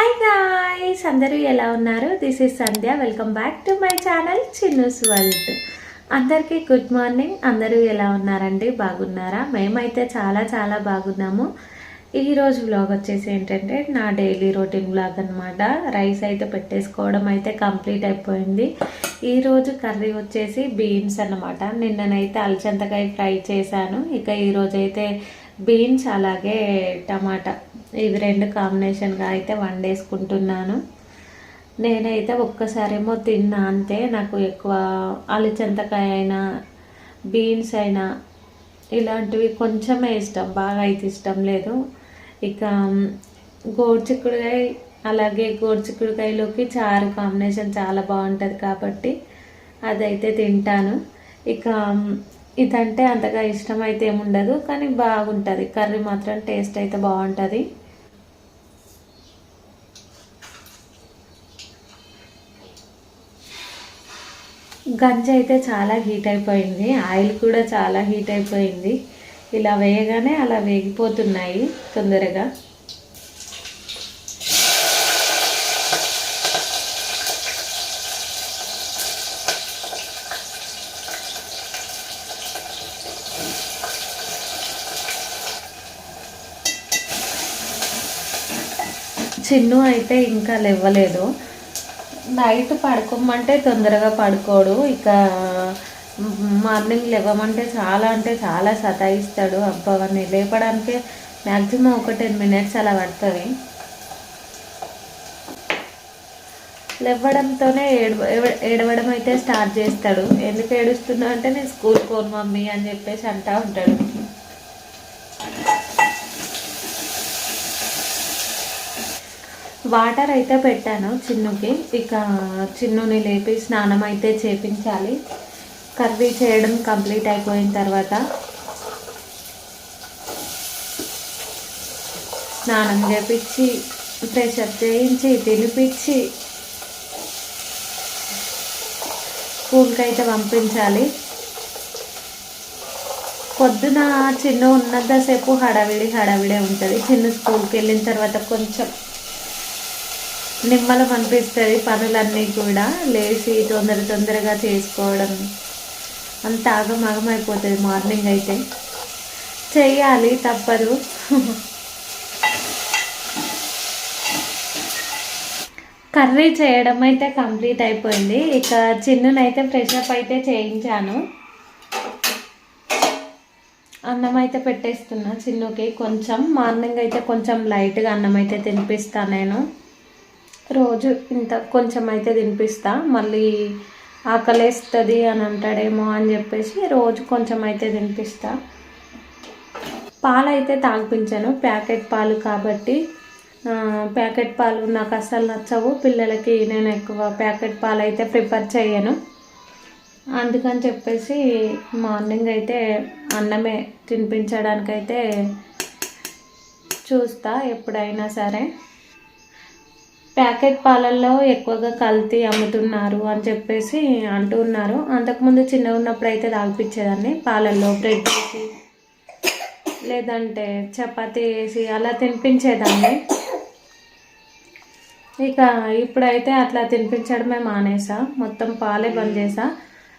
Hi guys, అందరూ ఎలా ఉన్నారు? This is Sandhya. Welcome back to my channel Chinnu's world. అందరికీ గుడ్ మార్నింగ్. అందరూ ఎలా ఉన్నారండి? బాగున్నారా? మేమైతే చాలా చాలా బాగున్నాము. ఈరోజు వ్లాగ్ వచ్చేసి ఏంటంటే నా డైలీ రొటీన్ వ్లాగ్ అనమాట. రైస్ అయితే పెట్టేసుకోవడం అయితే కంప్లీట్ అయిపోయింది. ఈరోజు కర్రీ వచ్చేసి బీన్స్ అనమాట. నిన్ననైతే అలచంతకాయ ఫ్రై చేశాను. ఇక ఈరోజైతే బీన్స్ అలాగే టమాటా ఇవి రెండు కాంబినేషన్గా అయితే వండేసుకుంటున్నాను. నేనైతే ఒక్కసారేమో తిన్నా అంతే. నాకు ఎక్కువ అలచంతకాయ అయినా బీన్స్ అయినా ఇలాంటివి కొంచెమే ఇష్టం, బాగా అయితే ఇష్టం లేదు. ఇక గోరుచిక్కుడుకాయ అలాగే గోరుచిక్కుడుకాయలోకి చారు కాంబినేషన్ చాలా బాగుంటుంది కాబట్టి అదైతే తింటాను. ఇక ఇదంటే అంతగా ఇష్టం అయితే ఏముండదు, కానీ బాగుంటుంది కర్రీ మాత్రం. టేస్ట్ అయితే బాగుంటుంది. గంజి అయితే చాలా హీట్ అయిపోయింది, ఆయిల్ కూడా చాలా హీట్ అయిపోయింది. ఇలా వేయగానే అలా వేగిపోతున్నాయి తొందరగా. చిన్ను అయితే ఇంకా లేవలేదు. నైట్ పడుకోమంటే తొందరగా పడుకోడు. ఇక మార్నింగ్ లేవమంటే చాలా అంటే చాలా సతాయిస్తాడు. అబ్బవన్నీ లేపడానికి మ్యాక్సిమం ఒక 10 minutes అలా పడుతుంది. లేవడంతోనే ఏడవడం అయితే స్టార్ట్ చేస్తాడు. ఎందుకు ఏడుస్తున్నా అంటే నేను స్కూల్ పోను మమ్మీ అని చెప్పేసి అంటూ ఉంటాడు. వాటర్ అయితే పెట్టాను చిన్నుకి. ఇక చిన్నుని లేపి స్నానం అయితే చేపించాలి. కర్రీ చేయడం కంప్లీట్ అయిపోయిన తర్వాత స్నానం చేపించి ఫ్రెష్ అప్ చేయించి తినిపించి స్కూల్కి అయితే పంపించాలి. పొద్దున చిన్ను ఉన్నంతసేపు హడావిడే ఉంటుంది. చిన్ను స్కూల్కి వెళ్ళిన తర్వాత కొంచెం నిమ్మలం అనిపిస్తుంది. పనులన్నీ కూడా లేచి తొందరగా చేసుకోవడం అంత ఆగమాగం అయిపోతుంది. మార్నింగ్ అయితే చెయ్యాలి, తప్పదు. కర్రీ చేయడం అయితే కంప్లీట్ అయిపోయింది. ఇక చిన్నునైతే ఫ్రెష్ అప్ అయితే చేయించాను. అన్నం అయితే పెట్టేస్తున్నా చిన్నుకి. కొంచెం మార్నింగ్ అయితే కొంచెం లైట్గా అన్నం అయితే తినిపిస్తాను నేను. రోజు ఇంత కొంచెం అయితే తినిపిస్తా, మళ్ళీ ఆకలేస్తుంది అని అంటాడేమో అని చెప్పేసి రోజు కొంచెం అయితే తినిపిస్తా. పాలు అయితే తాగిపించాను, ప్యాకెట్ పాలు కాబట్టి. ప్యాకెట్ పాలు నాకు అస్సలు నచ్చవు. పిల్లలకి నేను ఎక్కువ ప్యాకెట్ పాలు అయితే ప్రిఫర్ చేయను. అందుకని చెప్పేసి మార్నింగ్ అయితే అన్నమే తినిపించడానికైతే చూస్తా ఎప్పుడైనా సరే. ప్యాకెట్ పాలల్లో ఎక్కువగా కల్తీ అమ్ముతున్నారు అని చెప్పేసి అంటున్నారు. అంతకుముందు చిన్నగా ఉన్నప్పుడు అయితే తాగిపించేదాన్ని. పాలల్లో బ్రెడ్ వేసి లేదంటే చపాతీ వేసి అలా తినిపించేదాన్ని. ఇక ఇప్పుడైతే అట్లా తినిపించడమే మానేసా, మొత్తం పాలే బంద్ చేసా.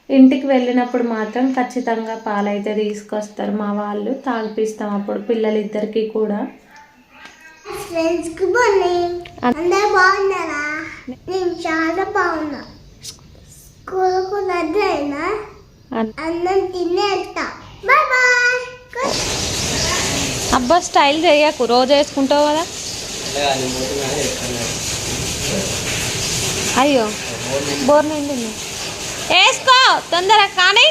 ఇంటికి వెళ్ళినప్పుడు మాత్రం ఖచ్చితంగా పాలైతే తీసుకొస్తారు మా వాళ్ళు, తాగిపిస్తాం అప్పుడు పిల్లలిద్దరికీ కూడా. ఫ్రెండ్స్ కి మార్నింగ్. అందరూ బాగున్నారా? నేను చాలా బాగున్నా. స్కూల్కు దగ్గరైనా అన్నం తిని వెళ్తా. Bye bye. అబ్బా స్టైల్ చేయకు, రోజు వేసుకుంటావు కదా. అయ్యో బోర్ నిండింది, వేసుకో తొందరగా కానీ.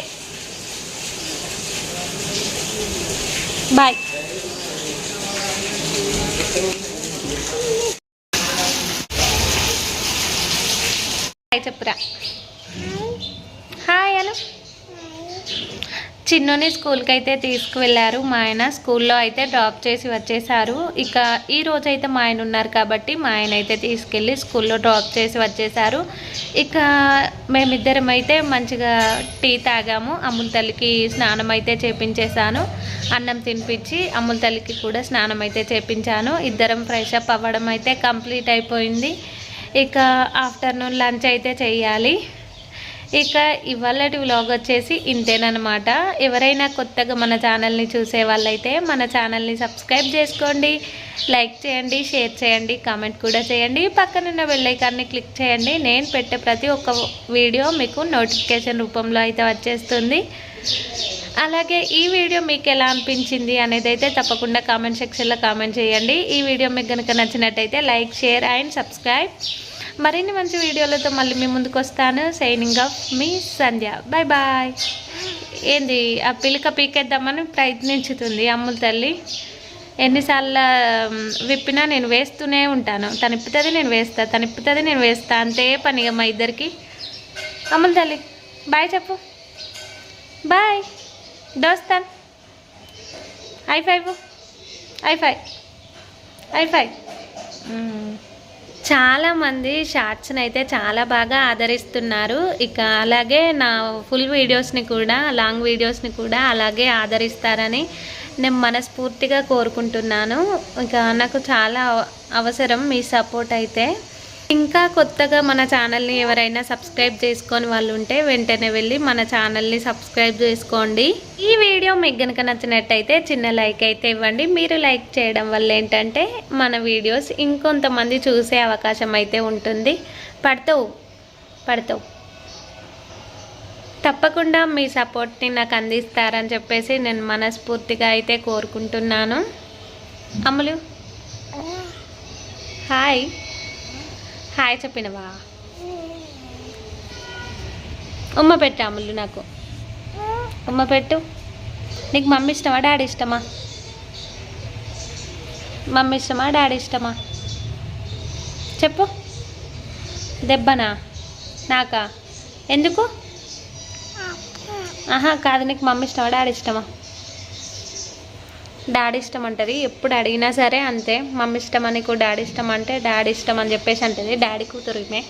బాయ్. చెప్పురా హాయ్ అను. చిన్నుని స్కూల్కి అయితే తీసుకువెళ్ళారు మా ఆయన. స్కూల్లో అయితే డ్రాప్ చేసి వచ్చేసారు. ఇక ఈ రోజు అయితే మా ఆయన ఉన్నారు కాబట్టి మా ఆయన అయితే తీసుకెళ్ళి స్కూల్లో డ్రాప్ చేసి వచ్చేసారు. ఇక మేమిద్దరం అయితే మంచిగా టీ తాగాము. అమ్ముల తల్లికి స్నానం అయితే చేపించేశాను. అన్నం తినిపించి అమ్ముల తల్లికి కూడా స్నానం అయితే చేపించాను. ఇద్దరం ఫ్రెష్ అప్ అవ్వడం అయితే కంప్లీట్ అయిపోయింది. ఇక ఆఫ్టర్నూన్ లంచ్ అయితే చేయాలి. ఇక ఇవాళటి వ్లాగ్ వచ్చేసి ఇంతేనమాట. ఎవరైనా కొత్తగా మన ఛానల్ని చూసే వాళ్ళైతే మన ఛానల్ని సబ్స్క్రైబ్ చేసుకోండి, లైక్ చేయండి, షేర్ చేయండి, కామెంట్ కూడా చేయండి. పక్కనున్న బెల్ ఐకాన్ని క్లిక్ చేయండి. నేను పెట్టే ప్రతి ఒక్క వీడియో మీకు నోటిఫికేషన్ రూపంలో అయితే వచ్చేస్తుంది. అలాగే ఈ వీడియో మీకు ఎలా అనిపించింది అనేది అయితే తప్పకుండా కామెంట్ సెక్షన్లో కామెంట్ చేయండి. ఈ వీడియో మీకు కనుక నచ్చినట్టయితే లైక్, షేర్ అండ్ సబ్స్క్రైబ్. మరిన్ని మంచి వీడియోలతో మళ్ళీ మీ ముందుకు వస్తాను. సైనింగ్ ఆఫ్ మీ సంధ్య. Bye bye. ఏంది ఆ పిలిక పీకేద్దామని ప్రయత్నించుతుంది అమ్ముల తల్లి. ఎన్నిసార్లు విప్పినా నేను వేస్తూనే ఉంటాను. తనిప్పుతుంది నేను వేస్తా, తనిప్పుతుంది నేను వేస్తా, అంతే పనిగా మా ఇద్దరికి. అమ్ముల తల్లి బాయ్ చెప్పు. బాయ్ దోస్తాన్. ఐ5 ఐ5. చాలామంది షార్ట్స్ని అయితే చాలా బాగా ఆదరిస్తున్నారు. ఇక అలాగే నా ఫుల్ వీడియోస్ని కూడా, లాంగ్ వీడియోస్ని కూడా అలాగే ఆదరిస్తారని నేను మనస్ఫూర్తిగా కోరుకుంటున్నాను. ఇక నాకు చాలా అవసరం మీ సపోర్ట్ అయితే. ఇంకా కొత్తగా మన ఛానల్ని ఎవరైనా సబ్స్క్రైబ్ చేసుకొని వాళ్ళు ఉంటే వెంటనే వెళ్ళి మన ఛానల్ని సబ్స్క్రైబ్ చేసుకోండి. ఈ వీడియో మీకు కనుక నచ్చినట్టయితే చిన్న లైక్ అయితే ఇవ్వండి. మీరు లైక్ చేయడం వల్ల ఏంటంటే మన వీడియోస్ ఇంకొంతమంది చూసే అవకాశం అయితే ఉంటుంది. పడతావు తప్పకుండా మీ సపోర్ట్ని నాకు అందిస్తారని చెప్పేసి నేను మనస్ఫూర్తిగా అయితే కోరుకుంటున్నాను. అమ్ములు హాయ్ చెప్పినవా? ఉమ్మ పెట్టు అమ్ములు, నాకు ఉమ్మ పెట్టు. నీకు మమ్మీ ఇష్టమా డాడీ ఇష్టమా? మమ్మీ ఇష్టమా డాడీ ఇష్టమా చెప్పు. దెబ్బనా నాకా? ఎందుకు? కాదు, నీకు మమ్మీ ఇష్టమా డాడీ ఇష్టమా? డాడీ ఇష్టం అంటది ఎప్పుడు అడిగినా సరే. అంతే, మమ్మీ ఇష్టం అని కూడా డాడీ ఇష్టం అంటే డాడీ ఇష్టం అని చెప్పేసి అంటది. డాడీ కూతురు ఈమె.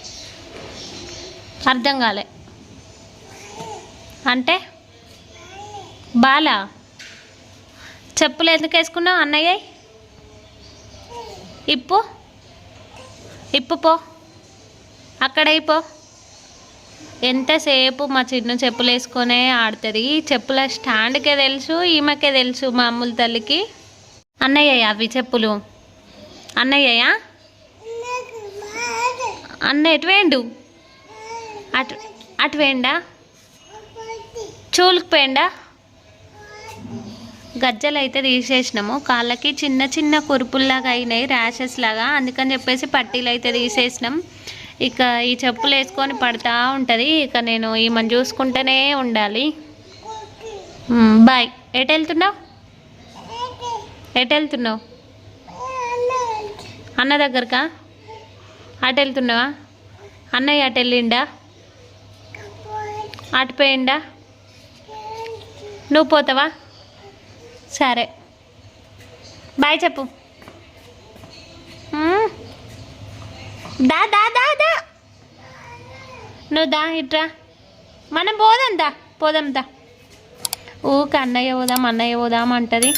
అర్థం కాలే అంటే బాలా చెప్పులు ఎందుకు వేసుకున్నావు? అన్నయ్య ఇప్పు పో, అక్కడ అయిపో. ఎంతసేపు మా చిన్న చెప్పులు వేసుకొనే ఆడుతుంది. చెప్పుల స్టాండ్కే తెలుసు, ఈమెకే తెలుసు మా అమ్ముల తల్లికి. అన్నయ్య అవి చెప్పులు అన్నయ్య. అన్న ఎటు వేయండు? అటు వేయండా? చూలుకు పోయిండా? గజ్జలు అయితే తీసేసినాము. కాళ్ళకి చిన్న చిన్న కురుపుల్లాగా అయినాయి, ర్యాషెస్ లాగా. అందుకని చెప్పేసి పట్టీలు అయితే తీసేసినాం. ఇక ఈ చెప్పులు వేసుకొని పడతా ఉంటుంది. ఇక నేను ఈమెను చూసుకుంటూనే ఉండాలి. బాయ్. ఎటు వెళ్తున్నావు? అన్న దగ్గరకా? అటు వెళ్తున్నావా? అన్నయ్య అటు వెళ్ళిండా? అటు పోయిండా? నువ్వు పోతావా? సరే బాయ్ చెప్పు. దా నువ్వు దా ఇట్రా, మనం పోదాం దా. ఊక అన్నయ్య పోదాం అంటది.